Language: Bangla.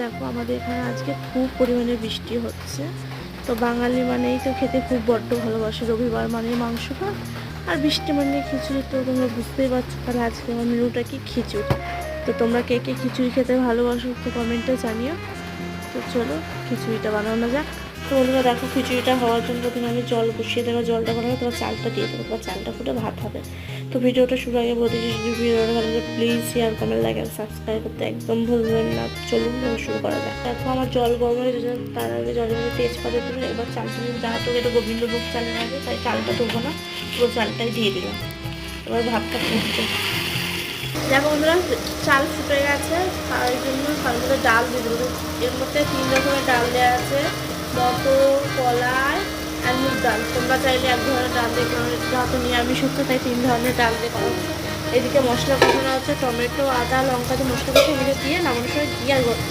দেখো আমাদের এখানে আজকে খুব পরিমাণে বৃষ্টি হচ্ছে। তো বাঙালি মানেই তো খেতে খুব বড্ড ভালোবাসে, রবিবার মানে মাংস ভাত আর বৃষ্টি মানে খিচুড়ি। তো তোমরা বুঝতেই পারছো তাহলে আজকে আমার মেনুটা কি খিচুড়ি। তো তোমরা কে কে খিচুড়ি খেতে ভালোবাসো তো কমেন্টে জানিও। তো চলো খিচুড়িটা বানানো যাক। তো বন্ধুরা দেখো খিচুড়িটা হওয়ার জন্য প্রথমে আমি জল বসিয়ে দেবো, জলটা গরম হবে তোমার চালটা দিয়ে দেবো, তোমার চালটা ফুটে ভাত হবে। তো ভিডিওটা শুরু আগে বলতে চাই, যদি ভিডিওটা ভালো লাগে প্লিজ শেয়ার কমেন্ট লাইক আর সাবস্ক্রাইব করতে একদম ভুলবেন না। চলুন শুরু করা যাক। দেখো আমার জল গরম হয়ে গেছে, তার আগে জলের মধ্যে তেজপাতা দিলে এবার চালটা যেহেতু এটা গোবিন্দভোগ চালের আগে তাই চালটা দেবো না, পুরো চালটাই দিয়ে দিলাম। এবার ভাতটা ফুটছে। দেখো বন্ধুরা চাল ফুটে গেছে, তার জন্য তার মধ্যে ডাল দিয়ে দেবো। এর মধ্যে 3 রকমের ডাল দেওয়া আছে, মটর, কলাই আর মুগ ডাল। তোমরা চাইলে এক ধরনের ডাল দিয়ে করা, যেহেতু নিরামিষ হচ্ছে তাই 3 ধরনের ডাল দিয়ে করা হচ্ছে। এদিকে মশলা কষানো হচ্ছে, টমেটো আদা লঙ্কা দিয়ে মশলা কষে এদিকে দিয়ে নামানোর সময় দিয়ে আর